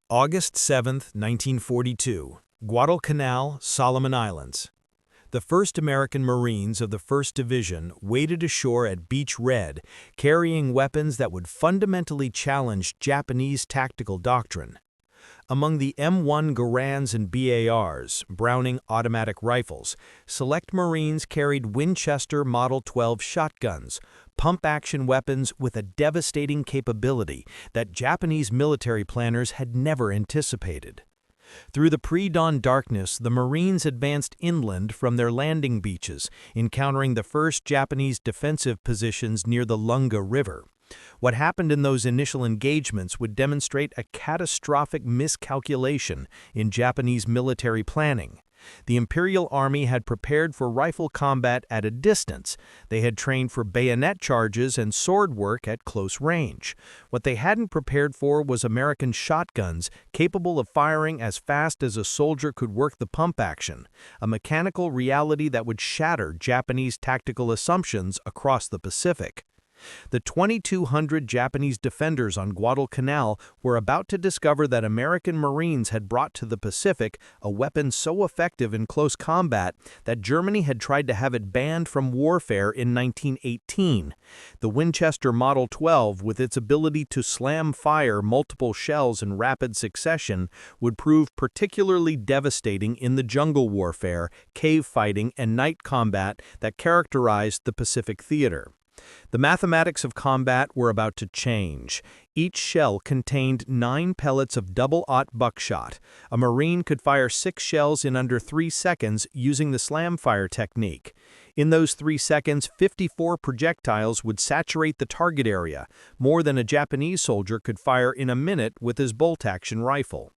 August 7, 1942, Guadalcanal, Solomon Islands. The first American Marines of the 1st Division waded ashore at Beach Red, carrying weapons that would fundamentally challenge Japanese tactical doctrine. Among the M1 Garands and BARs, Browning automatic rifles, select Marines carried Winchester Model 12 shotguns, pump-action weapons with a devastating capability that Japanese military planners had never anticipated. Through the pre-dawn darkness, the Marines advanced inland from their landing beaches, encountering the first Japanese defensive positions near the Lunga River. What happened in those initial engagements would demonstrate a catastrophic miscalculation in Japanese military planning. The Imperial Army had prepared for rifle combat at a distance. They had trained for bayonet charges and sword work at close range. What they hadn't prepared for was American shotguns capable of firing as fast as a soldier could work the pump action, a mechanical reality that would shatter Japanese tactical assumptions across the Pacific. The 2,200 Japanese defenders on Guadalcanal were about to discover that American Marines had brought to the Pacific a weapon so effective in close combat that Germany had tried to have it banned from warfare in 1918. The Winchester Model 12, with its ability to slam fire multiple shells in rapid succession, would prove particularly devastating in the jungle warfare, cave fighting, and night combat that characterized the Pacific theater. The mathematics of combat were about to change. Each shell contained 9 pellets of double-aught buckshot. A Marine could fire 6 shells in under 3 seconds using the slam fire technique. In those 3 seconds, 54 projectiles would saturate the target area, more than a Japanese soldier could fire in a minute with his bolt-action rifle.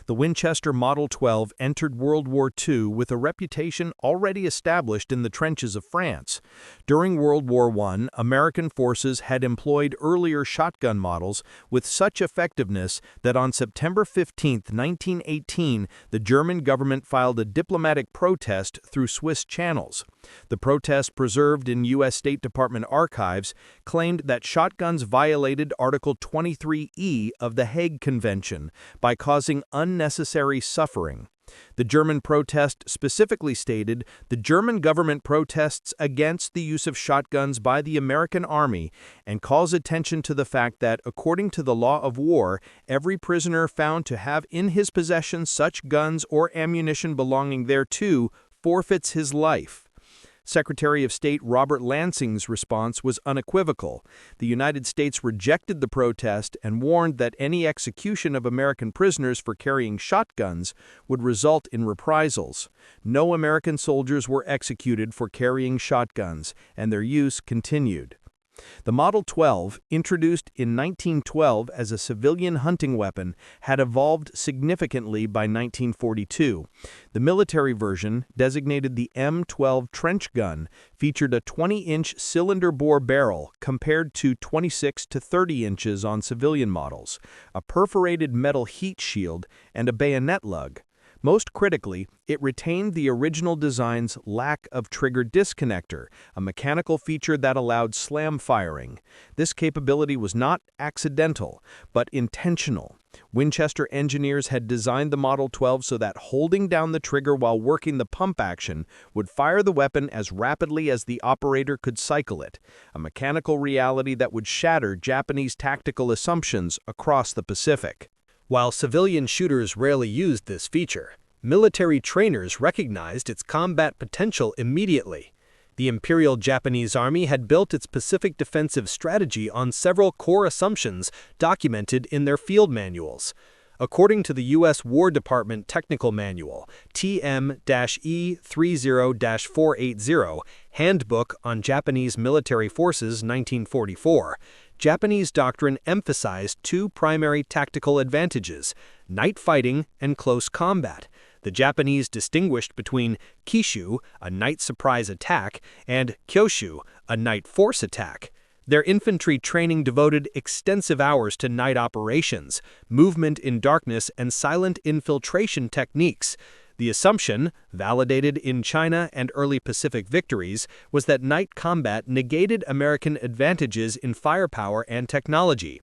The Winchester Model 12 entered World War II with a reputation already established in the trenches of France. During World War I, American forces had employed earlier shotgun models with such effectiveness that on September 15, 1918, the German government filed a diplomatic protest through Swiss channels. The protest, preserved in U.S. State Department archives, claimed that shotguns violated Article 23E of the Hague Convention by causing unnecessary suffering. The German protest specifically stated, "The German government protests against the use of shotguns by the American Army and calls attention to the fact that, according to the law of war, every prisoner found to have in his possession such guns or ammunition belonging thereto forfeits his life." Secretary of State Robert Lansing's response was unequivocal. The United States rejected the protest and warned that any execution of American prisoners for carrying shotguns would result in reprisals. No American soldiers were executed for carrying shotguns, and their use continued. The Model 12, introduced in 1912 as a civilian hunting weapon, had evolved significantly by 1942. The military version, designated the M12 trench gun, featured a 20-inch cylinder-bore barrel compared to 26 to 30 inches on civilian models, a perforated metal heat shield, and a bayonet lug. Most critically, it retained the original design's lack of trigger disconnector, a mechanical feature that allowed slam firing. This capability was not accidental, but intentional. Winchester engineers had designed the Model 12 so that holding down the trigger while working the pump action would fire the weapon as rapidly as the operator could cycle it, a mechanical reality that would shatter Japanese tactical assumptions across the Pacific. While civilian shooters rarely used this feature, military trainers recognized its combat potential immediately. The Imperial Japanese Army had built its Pacific defensive strategy on several core assumptions documented in their field manuals. According to the U.S. War Department Technical Manual, TM-E30-480, Handbook on Japanese Military Forces 1944, Japanese doctrine emphasized 2 primary tactical advantages: night fighting and close combat. The Japanese distinguished between Kishu, a night surprise attack, and Kyoshu, a night force attack. Their infantry training devoted extensive hours to night operations, movement in darkness, and silent infiltration techniques. The assumption, validated in China and early Pacific victories, was that night combat negated American advantages in firepower and technology.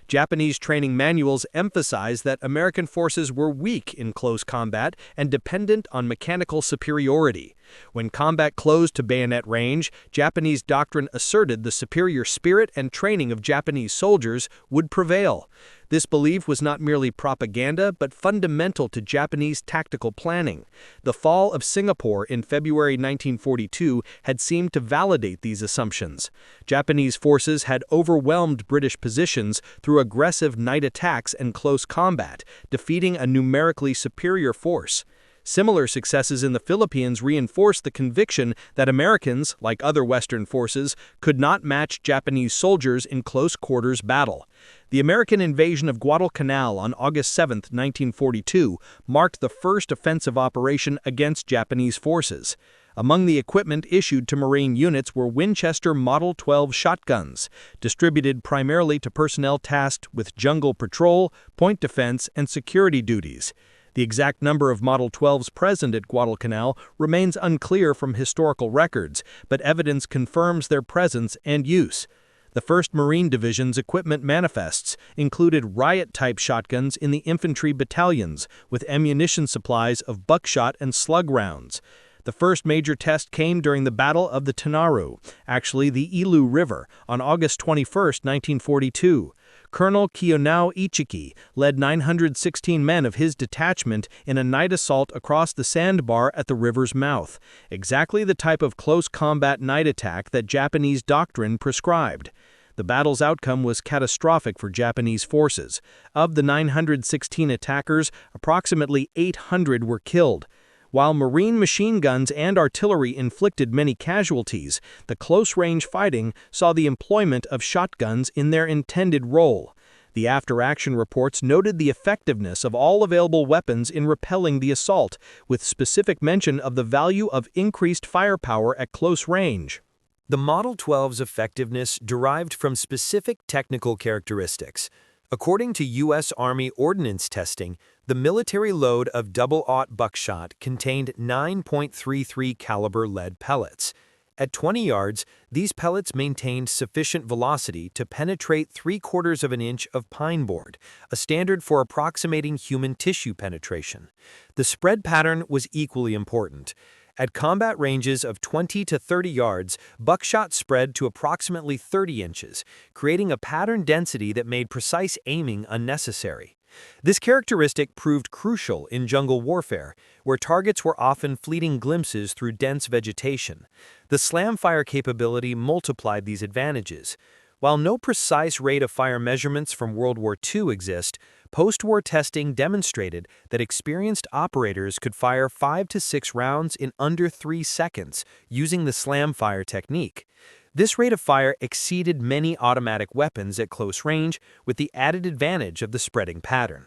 Japanese training manuals emphasize that American forces were weak in close combat and dependent on mechanical superiority. When combat closed to bayonet range, Japanese doctrine asserted the superior spirit and training of Japanese soldiers would prevail. This belief was not merely propaganda, but fundamental to Japanese tactical planning. The fall of Singapore in February 1942 had seemed to validate these assumptions. Japanese forces had overwhelmed British positions through aggressive night attacks and close combat, defeating a numerically superior force. Similar successes in the Philippines reinforced the conviction that Americans, like other Western forces, could not match Japanese soldiers in close-quarters battle. The American invasion of Guadalcanal on August 7, 1942, marked the first offensive operation against Japanese forces. Among the equipment issued to Marine units were Winchester Model 12 shotguns, distributed primarily to personnel tasked with jungle patrol, point defense, and security duties. The exact number of Model 12s present at Guadalcanal remains unclear from historical records, but evidence confirms their presence and use. The 1st Marine Division's equipment manifests included riot-type shotguns in the infantry battalions, with ammunition supplies of buckshot and slug rounds. The first major test came during the Battle of the Tanaru, actually the Ilu River, on August 21, 1942. Colonel Kiyonao Ichiki led 916 men of his detachment in a night assault across the sandbar at the river's mouth, exactly the type of close combat night attack that Japanese doctrine prescribed. The battle's outcome was catastrophic for Japanese forces. Of the 916 attackers, approximately 800 were killed. While Marine machine guns and artillery inflicted many casualties, the close-range fighting saw the employment of shotguns in their intended role. The after-action reports noted the effectiveness of all available weapons in repelling the assault, with specific mention of the value of increased firepower at close range. The Model 12's effectiveness derived from specific technical characteristics. According to U.S. Army Ordnance testing, the military load of double-aught buckshot contained 9.33 caliber lead pellets. At 20 yards, these pellets maintained sufficient velocity to penetrate 3/4 of an inch of pine board, a standard for approximating human tissue penetration. The spread pattern was equally important. At combat ranges of 20 to 30 yards, buckshot spread to approximately 30 inches, creating a pattern density that made precise aiming unnecessary. This characteristic proved crucial in jungle warfare, where targets were often fleeting glimpses through dense vegetation. The slam fire capability multiplied these advantages. While no precise rate of fire measurements from World War II exist, post-war testing demonstrated that experienced operators could fire 5 to 6 rounds in under 3 seconds using the slam fire technique. This rate of fire exceeded many automatic weapons at close range, with the added advantage of the spreading pattern.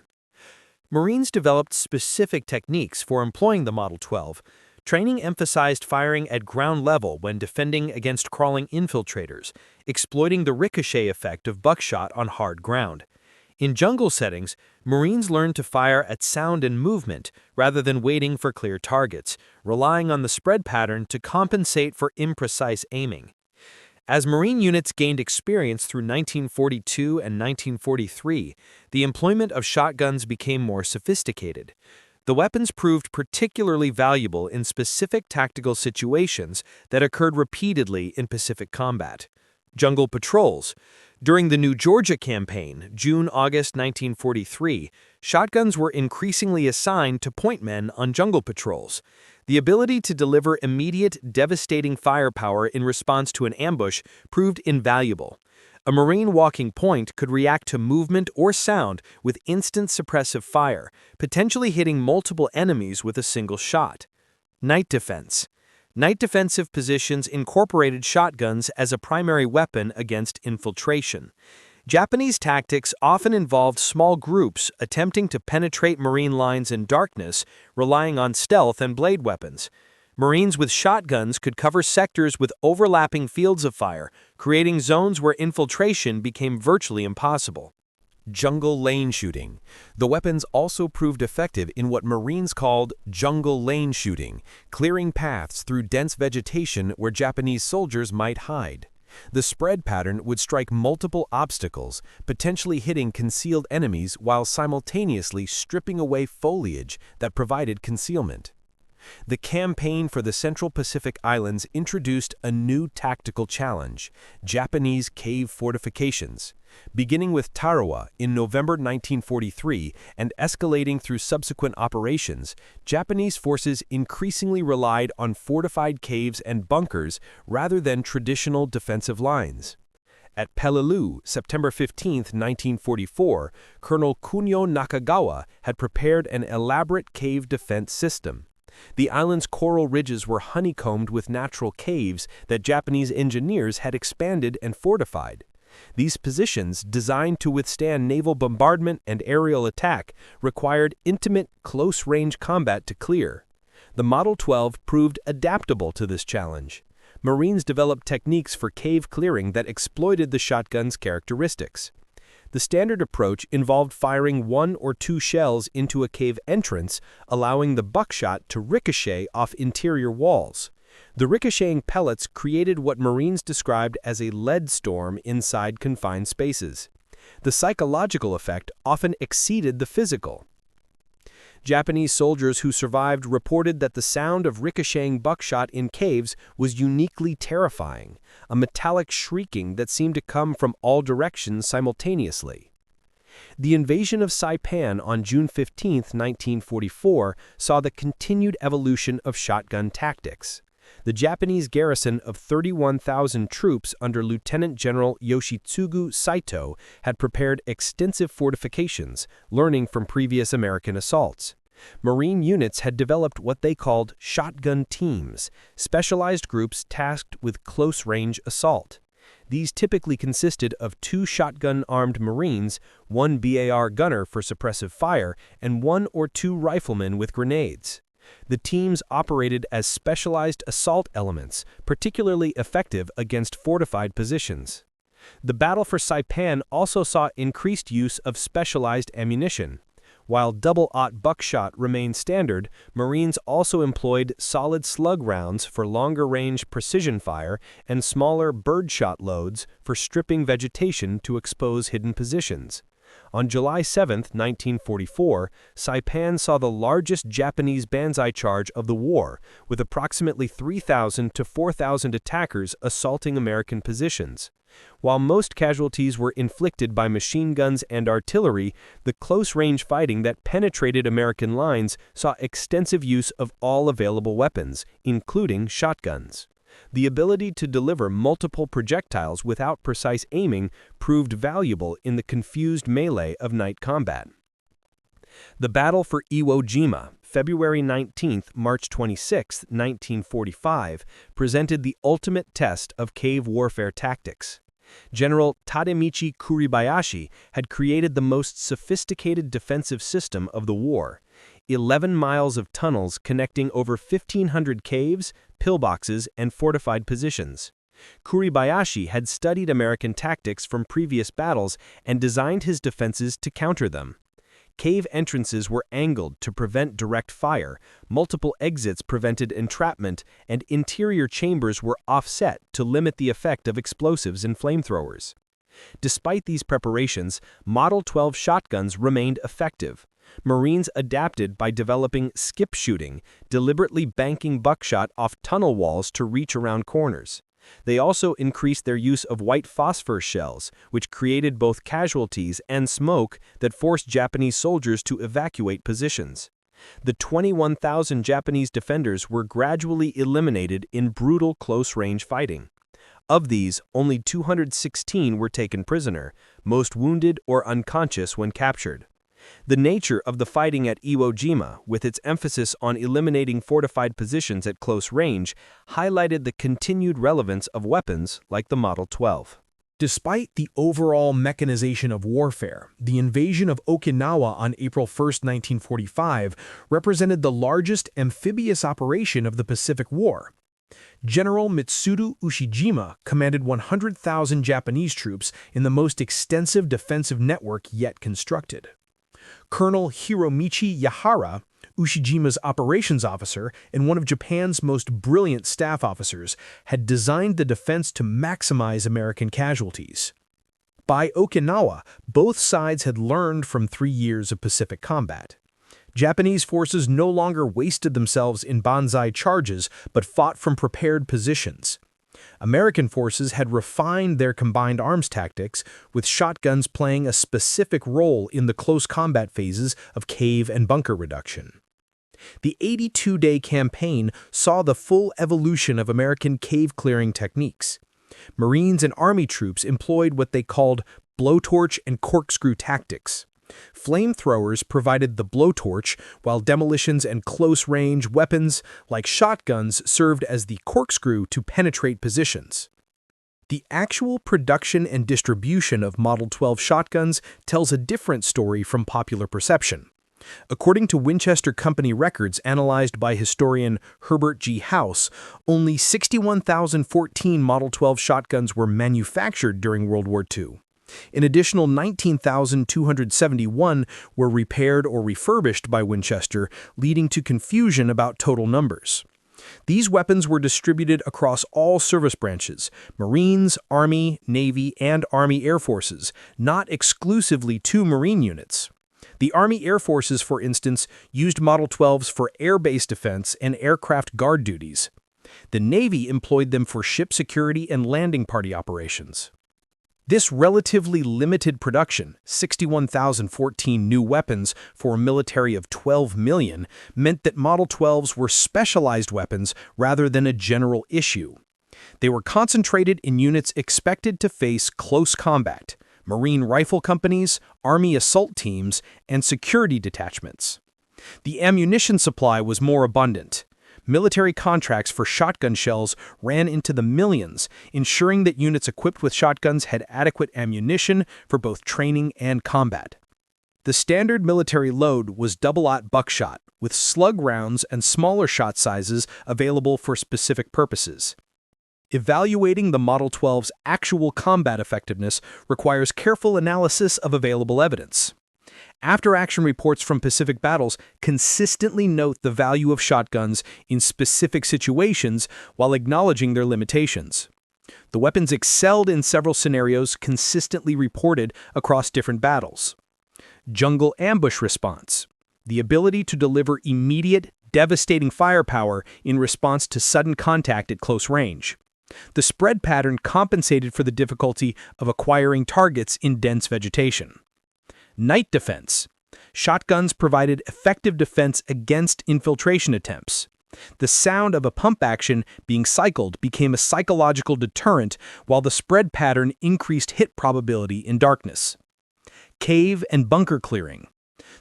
Marines developed specific techniques for employing the Model 12. Training emphasized firing at ground level when defending against crawling infiltrators, exploiting the ricochet effect of buckshot on hard ground. In jungle settings, Marines learned to fire at sound and movement rather than waiting for clear targets, relying on the spread pattern to compensate for imprecise aiming. As Marine units gained experience through 1942 and 1943, the employment of shotguns became more sophisticated. The weapons proved particularly valuable in specific tactical situations that occurred repeatedly in Pacific combat. Jungle patrols. During the New Georgia campaign, June-August 1943, shotguns were increasingly assigned to point men on jungle patrols. The ability to deliver immediate, devastating firepower in response to an ambush proved invaluable. A Marine walking point could react to movement or sound with instant suppressive fire, potentially hitting multiple enemies with a single shot. Night defense. Night defensive positions incorporated shotguns as a primary weapon against infiltration. Japanese tactics often involved small groups attempting to penetrate Marine lines in darkness, relying on stealth and blade weapons. Marines with shotguns could cover sectors with overlapping fields of fire, creating zones where infiltration became virtually impossible. Jungle lane shooting. The weapons also proved effective in what Marines called jungle lane shooting, clearing paths through dense vegetation where Japanese soldiers might hide. The spread pattern would strike multiple obstacles, potentially hitting concealed enemies while simultaneously stripping away foliage that provided concealment. The campaign for the Central Pacific Islands introduced a new tactical challenge: Japanese cave fortifications. Beginning with Tarawa in November 1943 and escalating through subsequent operations, Japanese forces increasingly relied on fortified caves and bunkers rather than traditional defensive lines. At Peleliu, September 15, 1944, Colonel Kunio Nakagawa had prepared an elaborate cave defense system. The island's coral ridges were honeycombed with natural caves that Japanese engineers had expanded and fortified. These positions, designed to withstand naval bombardment and aerial attack, required intimate, close-range combat to clear. The Model 12 proved adaptable to this challenge. Marines developed techniques for cave clearing that exploited the shotgun's characteristics. The standard approach involved firing 1 or 2 shells into a cave entrance, allowing the buckshot to ricochet off interior walls. The ricocheting pellets created what Marines described as a lead storm inside confined spaces. The psychological effect often exceeded the physical. Japanese soldiers who survived reported that the sound of ricocheting buckshot in caves was uniquely terrifying, a metallic shrieking that seemed to come from all directions simultaneously. The invasion of Saipan on June 15, 1944, saw the continued evolution of shotgun tactics. The Japanese garrison of 31,000 troops under Lieutenant General Yoshitsugu Saito had prepared extensive fortifications, learning from previous American assaults. Marine units had developed what they called shotgun teams, specialized groups tasked with close-range assault. These typically consisted of 2 shotgun-armed Marines, 1 BAR gunner for suppressive fire, and 1 or 2 riflemen with grenades. The teams operated as specialized assault elements, particularly effective against fortified positions. The battle for Saipan also saw increased use of specialized ammunition. While double-aught buckshot remained standard, Marines also employed solid slug rounds for longer-range precision fire and smaller birdshot loads for stripping vegetation to expose hidden positions. On July 7, 1944, Saipan saw the largest Japanese banzai charge of the war, with approximately 3,000 to 4,000 attackers assaulting American positions. While most casualties were inflicted by machine guns and artillery, the close-range fighting that penetrated American lines saw extensive use of all available weapons, including shotguns. The ability to deliver multiple projectiles without precise aiming proved valuable in the confused melee of night combat. The Battle for Iwo Jima, February 19 – March 26, 1945, presented the ultimate test of cave warfare tactics. General Tademichi Kuribayashi had created the most sophisticated defensive system of the war: 11 miles of tunnels connecting over 1,500 caves, pillboxes, and fortified positions. Kuribayashi had studied American tactics from previous battles and designed his defenses to counter them. Cave entrances were angled to prevent direct fire, multiple exits prevented entrapment, and interior chambers were offset to limit the effect of explosives and flamethrowers. Despite these preparations, Model 12 shotguns remained effective. Marines adapted by developing skip shooting, deliberately banking buckshot off tunnel walls to reach around corners. They also increased their use of white phosphor shells, which created both casualties and smoke that forced Japanese soldiers to evacuate positions. The 21,000 Japanese defenders were gradually eliminated in brutal close-range fighting. Of these, only 216 were taken prisoner, most wounded or unconscious when captured. The nature of the fighting at Iwo Jima, with its emphasis on eliminating fortified positions at close range, highlighted the continued relevance of weapons like the Model 12. Despite the overall mechanization of warfare, the invasion of Okinawa on April 1, 1945, represented the largest amphibious operation of the Pacific War. General Mitsudo Ushijima commanded 100,000 Japanese troops in the most extensive defensive network yet constructed. Colonel Hiromichi Yahara, Ushijima's operations officer and one of Japan's most brilliant staff officers, had designed the defense to maximize American casualties. By Okinawa, both sides had learned from 3 years of Pacific combat. Japanese forces no longer wasted themselves in banzai charges, but fought from prepared positions. American forces had refined their combined arms tactics, with shotguns playing a specific role in the close combat phases of cave and bunker reduction. The 82-day campaign saw the full evolution of American cave-clearing techniques. Marines and Army troops employed what they called blowtorch and corkscrew tactics. Flamethrowers provided the blowtorch, while demolitions and close-range weapons, like shotguns, served as the corkscrew to penetrate positions. The actual production and distribution of Model 12 shotguns tells a different story from popular perception. According to Winchester Company records analyzed by historian Herbert G. House, only 61,014 Model 12 shotguns were manufactured during World War II. An additional 19,271 were repaired or refurbished by Winchester, leading to confusion about total numbers. These weapons were distributed across all service branches: Marines, Army, Navy, and Army Air Forces, not exclusively to Marine units. The Army Air Forces, for instance, used Model 12s for air-based defense and aircraft guard duties. The Navy employed them for ship security and landing party operations. This relatively limited production, 61,014 new weapons for a military of 12 million, meant that Model 12s were specialized weapons rather than a general issue. They were concentrated in units expected to face close combat: Marine rifle companies, Army assault teams, and security detachments. The ammunition supply was more abundant. Military contracts for shotgun shells ran into the millions, ensuring that units equipped with shotguns had adequate ammunition for both training and combat. The standard military load was double-aught buckshot, with slug rounds and smaller shot sizes available for specific purposes. Evaluating the Model 12's actual combat effectiveness requires careful analysis of available evidence. After-action reports from Pacific battles consistently note the value of shotguns in specific situations while acknowledging their limitations. The weapons excelled in several scenarios consistently reported across different battles. Jungle ambush response: the ability to deliver immediate, devastating firepower in response to sudden contact at close range. The spread pattern compensated for the difficulty of acquiring targets in dense vegetation. Night defense: shotguns provided effective defense against infiltration attempts. The sound of a pump action being cycled became a psychological deterrent, while the spread pattern increased hit probability in darkness. Cave and bunker clearing: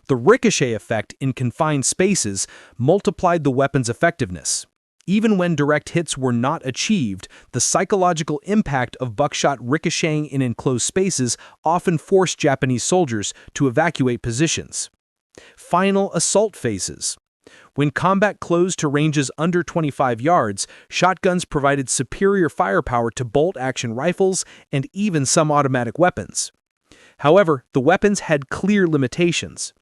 the ricochet effect in confined spaces multiplied the weapon's effectiveness. Even when direct hits were not achieved, the psychological impact of buckshot ricocheting in enclosed spaces often forced Japanese soldiers to evacuate positions. Final assault phases: when combat closed to ranges under 25 yards, shotguns provided superior firepower to bolt-action rifles and even some automatic weapons. However, the weapons had clear limitations.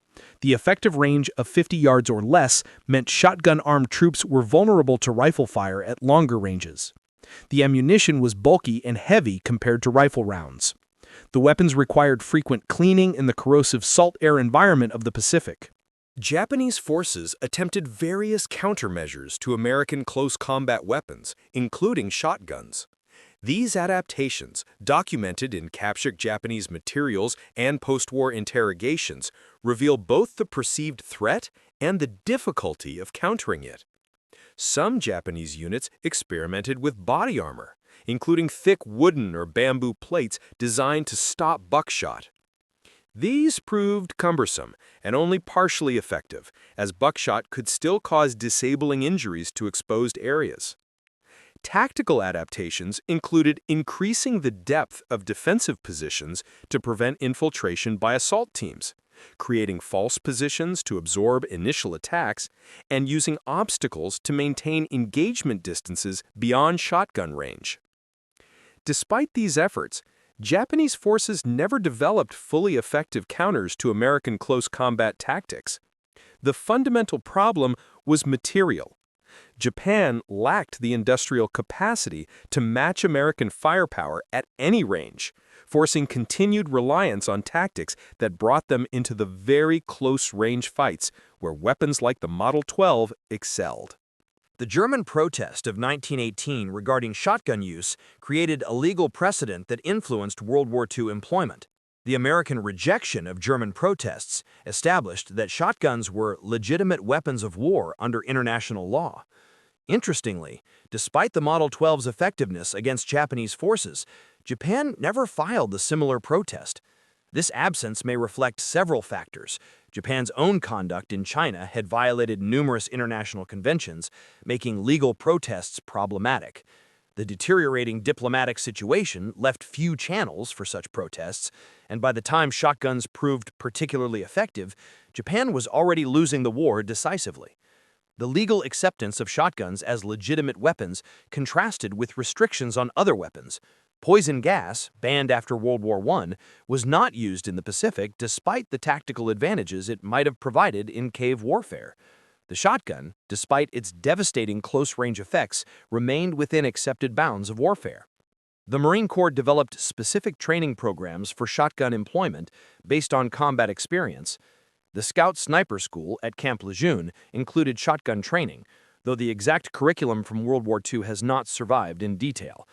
The effective range of 50 yards or less meant shotgun-armed troops were vulnerable to rifle fire at longer ranges. The ammunition was bulky and heavy compared to rifle rounds. The weapons required frequent cleaning in the corrosive salt air environment of the Pacific. Japanese forces attempted various countermeasures to American close combat weapons, including shotguns. These adaptations, documented in captured Japanese materials and post-war interrogations, reveal both the perceived threat and the difficulty of countering it. Some Japanese units experimented with body armor, including thick wooden or bamboo plates designed to stop buckshot. These proved cumbersome and only partially effective, as buckshot could still cause disabling injuries to exposed areas. Tactical adaptations included increasing the depth of defensive positions to prevent infiltration by assault teams, creating false positions to absorb initial attacks, and using obstacles to maintain engagement distances beyond shotgun range. Despite these efforts, Japanese forces never developed fully effective counters to American close combat tactics. The fundamental problem was material. Japan lacked the industrial capacity to match American firepower at any range, forcing continued reliance on tactics that brought them into the very close-range fights where weapons like the Model 12 excelled. The German protest of 1918 regarding shotgun use created a legal precedent that influenced World War II employment. The American rejection of German protests established that shotguns were legitimate weapons of war under international law. Interestingly, despite the Model 12's effectiveness against Japanese forces, Japan never filed a similar protest. This absence may reflect several factors. Japan's own conduct in China had violated numerous international conventions, making legal protests problematic. The deteriorating diplomatic situation left few channels for such protests, and by the time shotguns proved particularly effective, Japan was already losing the war decisively. The legal acceptance of shotguns as legitimate weapons contrasted with restrictions on other weapons. Poison gas, banned after World War I, was not used in the Pacific despite the tactical advantages it might have provided in cave warfare. The shotgun, despite its devastating close-range effects, remained within accepted bounds of warfare. The Marine Corps developed specific training programs for shotgun employment based on combat experience. The Scout Sniper School at Camp Lejeune included shotgun training, though the exact curriculum from World War II has not survived in detail.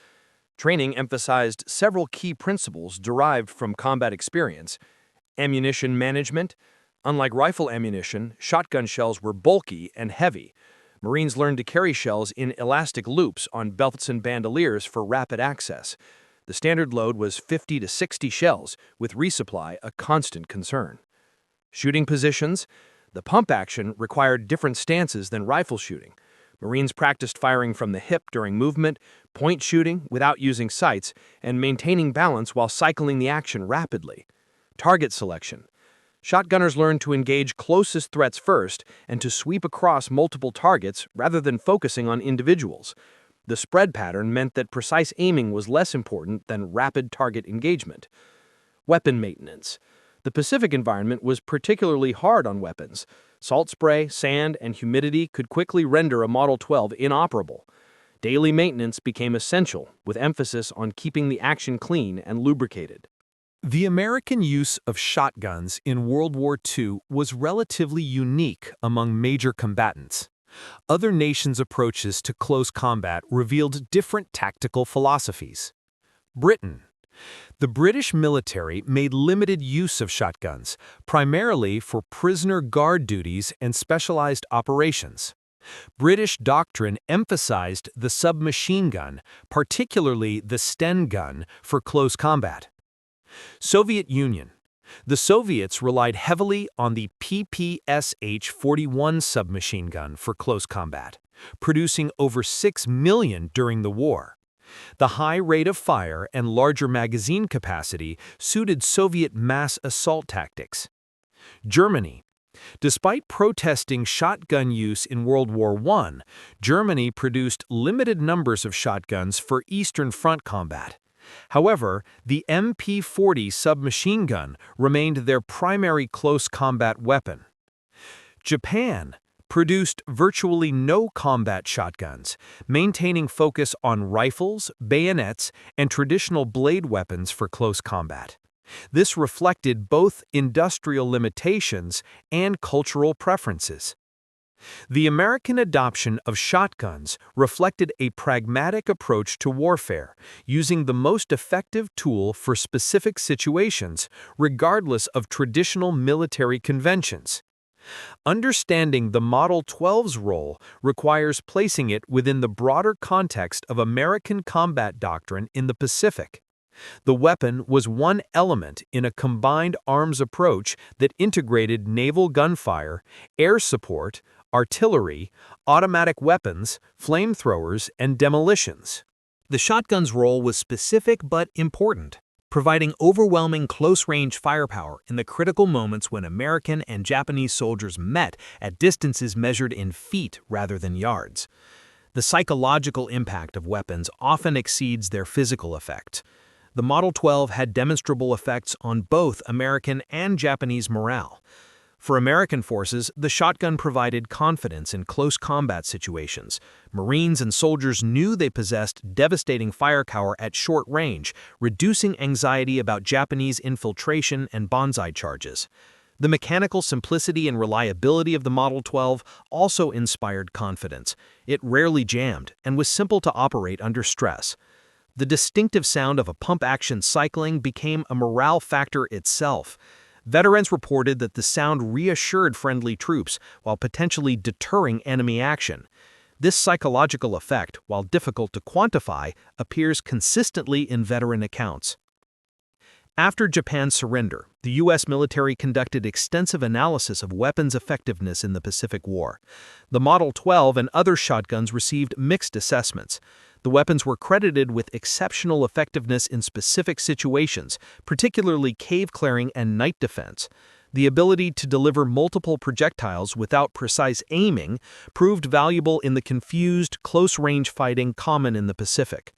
Training emphasized several key principles derived from combat experience. Ammunition management. Unlike rifle ammunition, shotgun shells were bulky and heavy. Marines learned to carry shells in elastic loops on belts and bandoliers for rapid access. The standard load was 50 to 60 shells, with resupply a constant concern. Shooting positions. The pump action required different stances than rifle shooting. Marines practiced firing from the hip during movement, point shooting without using sights, and maintaining balance while cycling the action rapidly. Target selection. Shotgunners learned to engage closest threats first and to sweep across multiple targets rather than focusing on individuals. The spread pattern meant that precise aiming was less important than rapid target engagement. Weapon maintenance. The Pacific environment was particularly hard on weapons. Salt spray, sand, and humidity could quickly render a Model 12 inoperable. Daily maintenance became essential, with emphasis on keeping the action clean and lubricated. The American use of shotguns in World War II was relatively unique among major combatants. Other nations' approaches to close combat revealed different tactical philosophies. Britain. The British military made limited use of shotguns, primarily for prisoner guard duties and specialized operations. British doctrine emphasized the submachine gun, particularly the Sten gun, for close combat. Soviet Union. The Soviets relied heavily on the PPSH-41 submachine gun for close combat, producing over 6 million during the war. The high rate of fire and larger magazine capacity suited Soviet mass assault tactics. Germany. Despite protesting shotgun use in World War I, Germany produced limited numbers of shotguns for Eastern Front combat. However, the MP-40 submachine gun remained their primary close combat weapon. Japan produced virtually no combat shotguns, maintaining focus on rifles, bayonets, and traditional blade weapons for close combat. This reflected both industrial limitations and cultural preferences. The American adoption of shotguns reflected a pragmatic approach to warfare, using the most effective tool for specific situations, regardless of traditional military conventions. Understanding the Model 12's role requires placing it within the broader context of American combat doctrine in the Pacific. The weapon was one element in a combined arms approach that integrated naval gunfire, air support, artillery, automatic weapons, flamethrowers, and demolitions. The shotgun's role was specific but important, providing overwhelming close-range firepower in the critical moments when American and Japanese soldiers met at distances measured in feet rather than yards. The psychological impact of weapons often exceeds their physical effect. The Model 12 had demonstrable effects on both American and Japanese morale. For American forces, the shotgun provided confidence in close combat situations. Marines and soldiers knew they possessed devastating firepower at short range, reducing anxiety about Japanese infiltration and banzai charges. The mechanical simplicity and reliability of the Model 12 also inspired confidence. It rarely jammed and was simple to operate under stress. The distinctive sound of a pump-action cycling became a morale factor itself. Veterans reported that the sound reassured friendly troops while potentially deterring enemy action. This psychological effect, while difficult to quantify, appears consistently in veteran accounts. After Japan's surrender, the U.S. military conducted extensive analysis of weapons effectiveness in the Pacific War. The Model 12 and other shotguns received mixed assessments. The weapons were credited with exceptional effectiveness in specific situations, particularly cave clearing and night defense. The ability to deliver multiple projectiles without precise aiming proved valuable in the confused, close-range fighting common in the Pacific.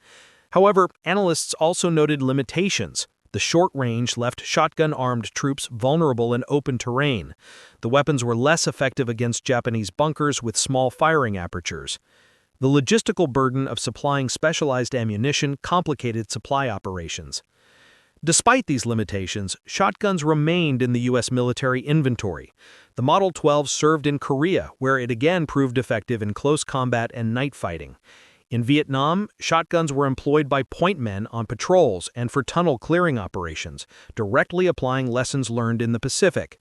However, analysts also noted limitations. The short range left shotgun-armed troops vulnerable in open terrain. The weapons were less effective against Japanese bunkers with small firing apertures. The logistical burden of supplying specialized ammunition complicated supply operations. Despite these limitations, shotguns remained in the U.S. military inventory. The Model 12 served in Korea, where it again proved effective in close combat and night fighting. In Vietnam, shotguns were employed by point men on patrols and for tunnel clearing operations, directly applying lessons learned in the Pacific.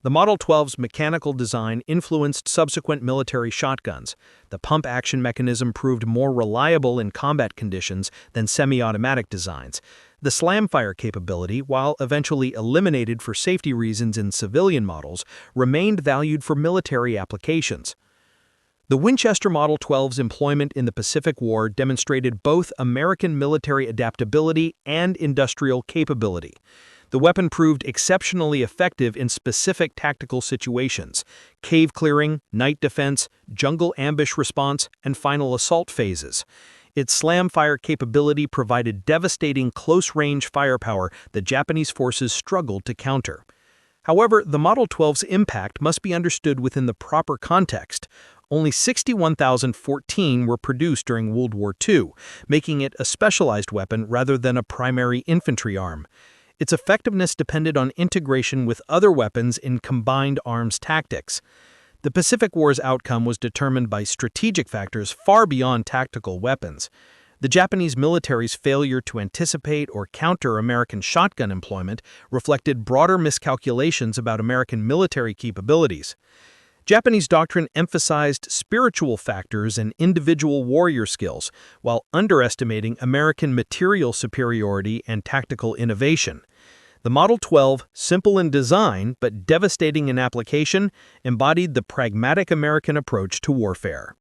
The Model 12's mechanical design influenced subsequent military shotguns. The pump-action mechanism proved more reliable in combat conditions than semi-automatic designs. The slam-fire capability, while eventually eliminated for safety reasons in civilian models, remained valued for military applications. The Winchester Model 12's employment in the Pacific War demonstrated both American military adaptability and industrial capability. The weapon proved exceptionally effective in specific tactical situations: cave clearing, night defense, jungle ambush response, and final assault phases. Its slam-fire capability provided devastating close-range firepower that Japanese forces struggled to counter. However, the Model 12's impact must be understood within the proper context. Only 61,014 were produced during World War II, making it a specialized weapon rather than a primary infantry arm. Its effectiveness depended on integration with other weapons in combined arms tactics. The Pacific War's outcome was determined by strategic factors far beyond tactical weapons. The Japanese military's failure to anticipate or counter American shotgun employment reflected broader miscalculations about American military capabilities. Japanese doctrine emphasized spiritual factors and individual warrior skills, while underestimating American material superiority and tactical innovation. The Model 12, simple in design but devastating in application, embodied the pragmatic American approach to warfare.